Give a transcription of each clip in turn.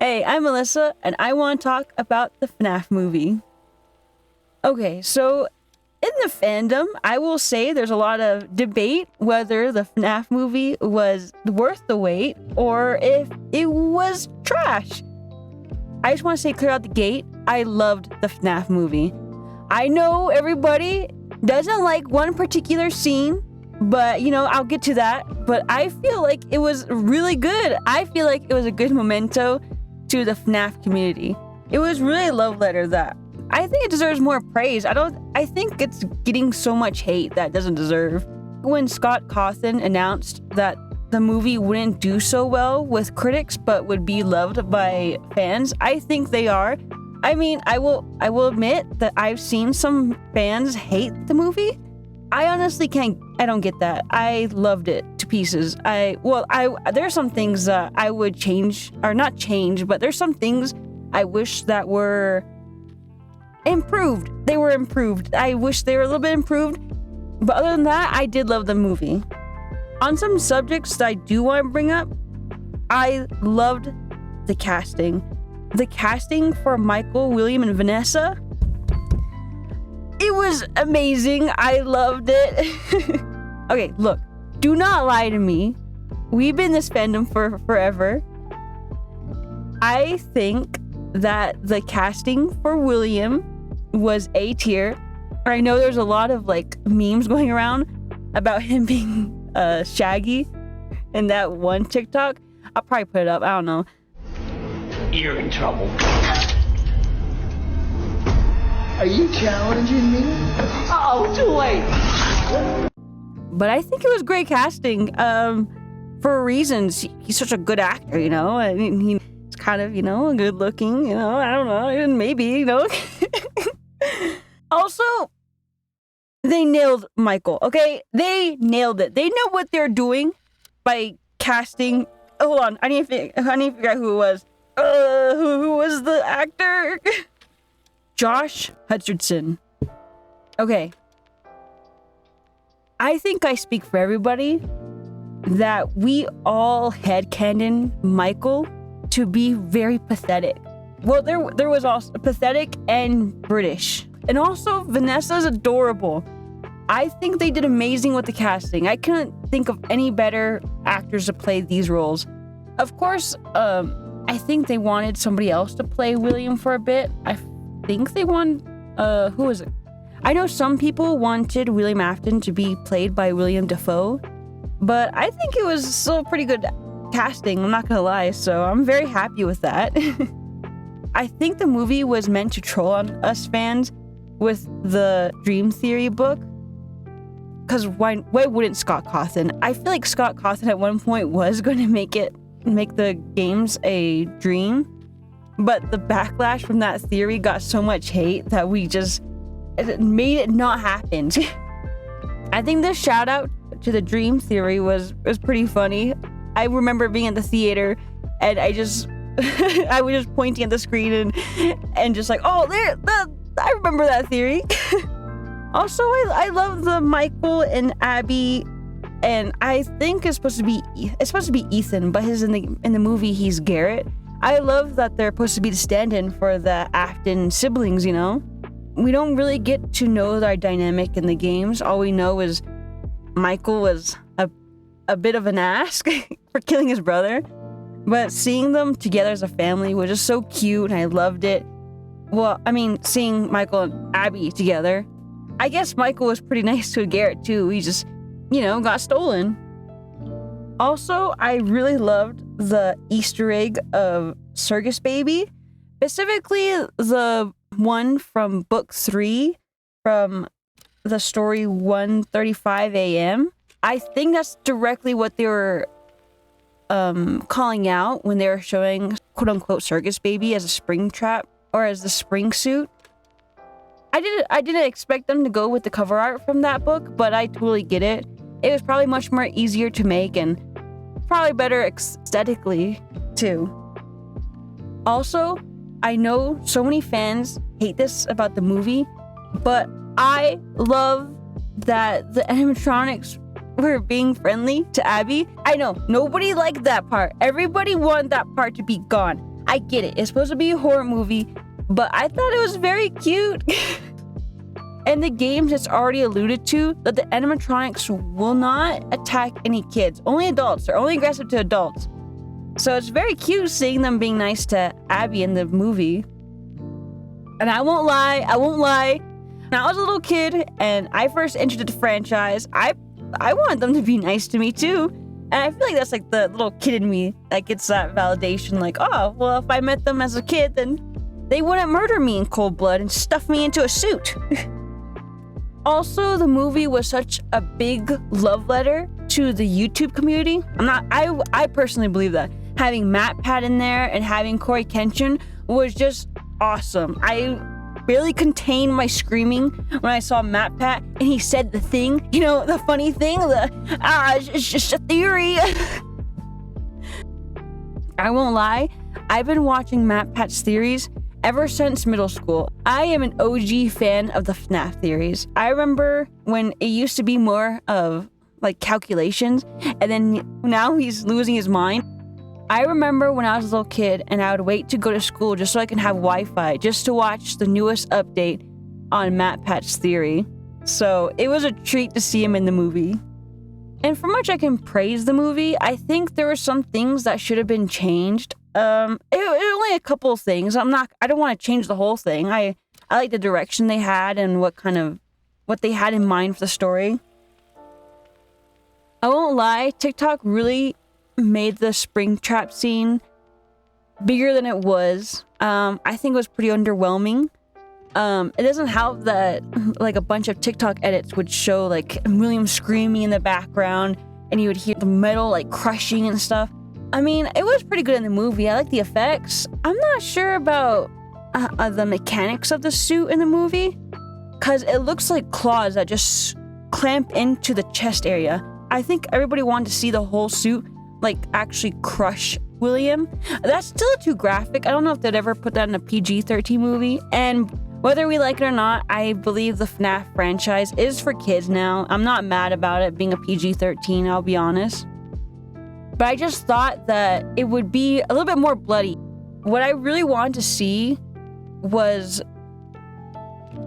Hey, I'm Melissa, and I want to talk about the FNAF movie. Okay, so in the fandom, I will say there's a lot of debate whether the FNAF movie was worth the wait or if it was trash. I just want to say clear out the gate, I loved the FNAF movie. I know everybody doesn't like one particular scene, but I'll get to that. But I feel like it was really good. I feel like it was a good memento to the FNAF community. It was really a love letter that I think it deserves more praise. I think it's getting so much hate that it doesn't deserve. When Scott Cawthon announced that the movie wouldn't do so well with critics but would be loved by fans, I think they are. I mean, I will admit that I've seen some fans hate the movie. I honestly I don't get that. I loved it to pieces. There's some things that I would change, or not change, but there's some things I wish that were improved. They were improved. I wish they were a little bit improved. But other than that, I did love the movie. On some subjects that I do want to bring up, I loved the casting. The casting for Michael, William, and Vanessa, it was amazing. I loved it. Okay, look, do not lie to me. We've been in this fandom for forever. I think that the casting for William was A tier. I know there's a lot of memes going around about him being Shaggy in that one TikTok. I'll probably put it up. I don't know. You're in trouble. Are you challenging me? Oh, too late. But I think it was great casting. For reasons. He's such a good actor, I mean, he's kind of, good looking, I don't know, maybe, Also, they nailed Michael, okay? They nailed it. They know what they're doing by casting. Hold on, I need to figure out who it was. Who was the actor? Josh Hutcherson. Okay. I think I speak for everybody that we all headcanon Michael to be very pathetic. Well, there was also pathetic and British. And also, Vanessa's adorable. I think they did amazing with the casting. I couldn't think of any better actors to play these roles. Of course, I think they wanted somebody else to play William for a bit. I think they wanted, who is it? I know some people wanted William Afton to be played by William Dafoe, but I think it was still pretty good casting, I'm not gonna lie, so I'm very happy with that. I think the movie was meant to troll on us fans with the Dream Theory book, because why wouldn't Scott Cawthon? I feel like Scott Cawthon at one point was going to make the games a dream, but the backlash from that theory got so much hate that it made it not happen. I think this shout out to the Dream Theory was pretty funny. I remember being at the theater and I was just pointing at the screen and just like, oh, I remember that theory. Also, I love the Michael and Abby, and I think it's supposed to be Ethan, but in the movie he's Garrett. I love that they're supposed to be the stand-in for the Afton siblings. We don't really get to know their dynamic in the games. All we know is Michael was a bit of an ass for killing his brother, but seeing them together as a family was just so cute, and I loved it. Well, I mean, seeing Michael and Abby together. I guess Michael was pretty nice to Garrett too. He just, got stolen. Also, I really loved the Easter egg of Circus Baby, specifically the one from book 3 from the story 1:35 a.m. I think that's directly what they were calling out when they were showing quote unquote Circus Baby as a spring trap or as the spring suit. I didn't expect them to go with the cover art from that book, but I totally get it. It was probably much more easier to make and probably better aesthetically too. Also, I know so many fans hate this about the movie, but I love that the animatronics were being friendly to Abby. I know, nobody liked that part. Everybody wanted that part to be gone. I get it. It's supposed to be a horror movie, but I thought it was very cute. In the games, it's already alluded to that the animatronics will not attack any kids, only adults. They're only aggressive to adults. So it's very cute seeing them being nice to Abby in the movie. And I won't lie. When I was a little kid and I first entered the franchise, I wanted them to be nice to me too. And I feel like that's like the little kid in me that gets that validation. Like, oh, well, if I met them as a kid, then they wouldn't murder me in cold blood and stuff me into a suit. Also, the movie was such a big love letter to the YouTube community. I personally believe that. Having MatPat in there and having Corey Kenshin was just awesome. I barely contained my screaming when I saw MatPat and he said the thing, you know, the funny thing, it's just a theory. I won't lie, I've been watching MatPat's theories ever since middle school. I am an OG fan of the FNAF theories. I remember when it used to be more of like calculations, and then now he's losing his mind. I remember when I was a little kid and I would wait to go to school just so I can have Wi-Fi, just to watch the newest update on MatPat's theory. So it was a treat to see him in the movie. And for much I can praise the movie, I think there were some things that should have been changed. It only a couple of things. I don't want to change the whole thing. I like the direction they had and what they had in mind for the story. I won't lie, TikTok really made the Springtrap scene bigger than it was. I think it was pretty underwhelming. It doesn't help that like a bunch of TikTok edits would show like William screaming in the background and you would hear the metal like crushing and stuff. I mean, it was pretty good in the movie. I like the effects. I'm not sure about the mechanics of the suit in the movie, because it looks like claws that just clamp into the chest area. I think everybody wanted to see the whole suit like actually crush William. That's still too graphic. I don't know if they'd ever put that in a PG-13 movie. And whether we like it or not, I believe the FNAF franchise is for kids now. I'm not mad about it being a PG-13, I'll be honest. But I just thought that it would be a little bit more bloody. What I really wanted to see was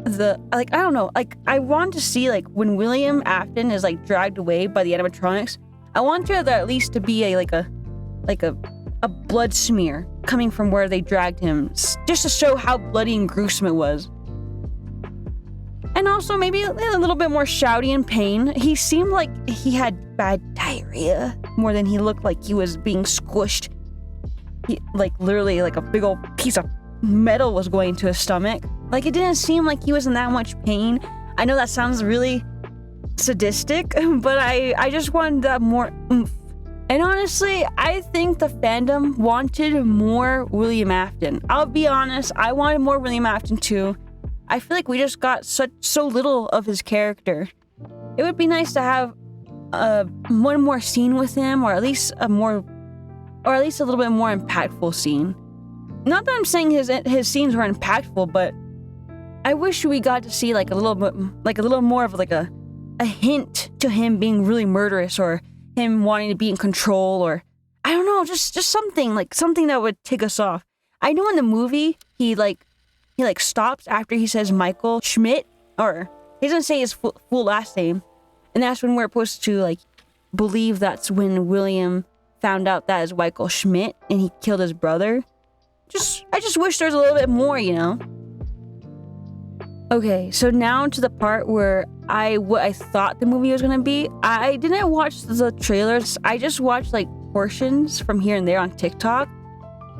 I wanted to see like when William Afton is like dragged away by the animatronics. I wanted there at least to be a blood smear coming from where they dragged him, just to show how bloody and gruesome it was. And also maybe a little bit more shouty and pain. He seemed like he had bad diarrhea more than he looked like he was being squished. Like literally like a big old piece of metal was going to his stomach. Like it didn't seem like he was in that much pain. I know that sounds really sadistic, but I just wanted that more oomph. And honestly, I think the fandom wanted more William Afton. I'll be honest, I wanted more William Afton too. I feel like we just got so little of his character. It would be nice to have one more scene with him, or at least a little bit more impactful scene. Not that I'm saying his scenes were impactful, but I wish we got to see like a little more of like a hint to him being really murderous, or him wanting to be in control, or I don't know, just something that would tick us off. I know in the movie he stops after he says Michael Schmidt, or he doesn't say his full last name, and that's when we're supposed to like believe that's when William found out that is Michael Schmidt and he killed his brother. I just wish there was a little bit more, you know. Okay, so now to the part where what I thought the movie was gonna be. I didn't watch the trailers. I just watched like portions from here and there on TikTok.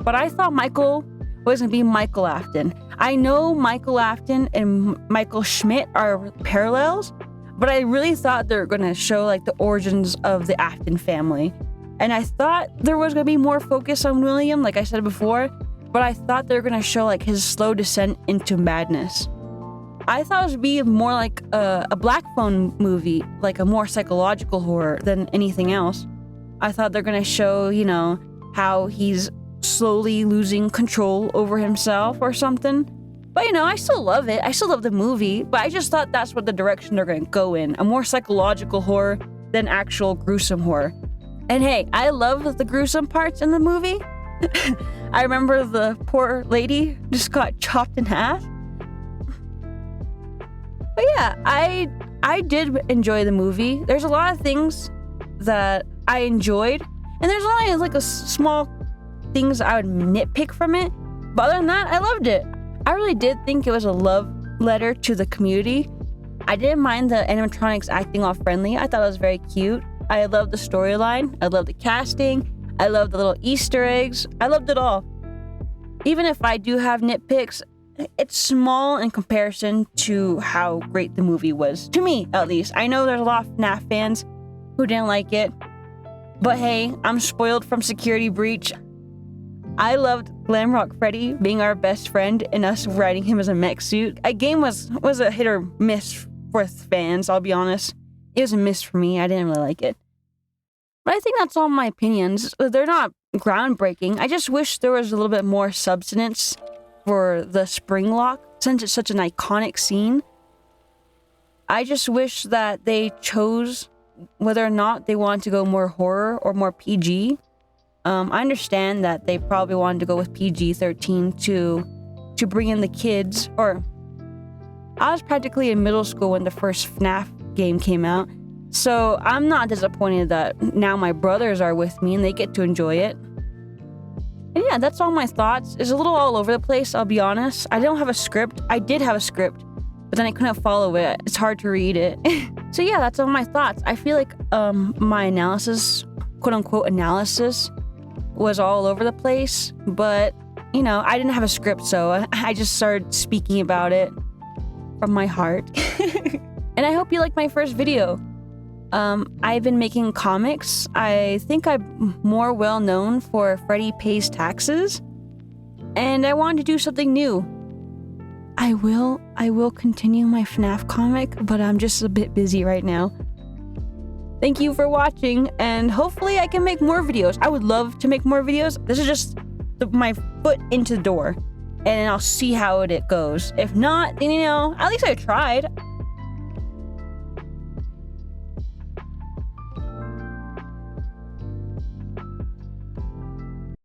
But I thought Michael was gonna be Michael Afton. I know Michael Afton and Michael Schmidt are parallels, but I really thought they were gonna show like the origins of the Afton family. And I thought there was gonna be more focus on William, like I said before, but I thought they were gonna show like his slow descent into madness. I thought it would be more like a Black Phone movie, like a more psychological horror than anything else. I thought they're gonna show, you know, how he's slowly losing control over himself or something. But, you know, I still love it. I still love the movie, but I just thought that's what the direction they're gonna go in. A more psychological horror than actual gruesome horror. And hey, I love the gruesome parts in the movie. I remember the poor lady just got chopped in half. But yeah, I did enjoy the movie. There's a lot of things that I enjoyed, and there's only like a small things I would nitpick from it. But other than that, I loved it. I really did think it was a love letter to the community. I didn't mind the animatronics acting all friendly. I thought it was very cute. I loved the storyline. I loved the casting. I loved the little Easter eggs. I loved it all. Even if I do have nitpicks, it's small in comparison to how great the movie was. To me, at least. I know there's a lot of FNAF fans who didn't like it. But hey, I'm spoiled from Security Breach. I loved Glamrock Freddy being our best friend and us riding him as a mech suit. A game was a hit or miss for fans, I'll be honest. It was a miss for me. I didn't really like it. But I think that's all my opinions. They're not groundbreaking. I just wish there was a little bit more substance for the spring lock, since it's such an iconic scene. I just wish that they chose whether or not they wanted to go more horror or more PG. I understand that they probably wanted to go with PG-13 to bring in the kids. Or I was practically in middle school when the first FNAF game came out, so I'm not disappointed that now my brothers are with me and they get to enjoy it. And yeah, that's all my thoughts. It's a little all over the place, I'll be honest. I don't have a script. I did have a script, but then I couldn't follow it. It's hard to read it. So yeah, that's all my thoughts. I feel like my analysis, quote-unquote analysis, was all over the place, but you know, I didn't have a script, so I just started speaking about it from my heart. And I hope you liked my first video. I've been making comics. I think I'm more well known for Freddy Pays Taxes, and I wanted to do something new. I will continue my FNAF comic, but I'm just a bit busy right now. Thank you for watching, and hopefully I can make more videos. I would love to make more videos. This is just my foot into the door, and I'll see how it goes. If not, then you know, at least I tried.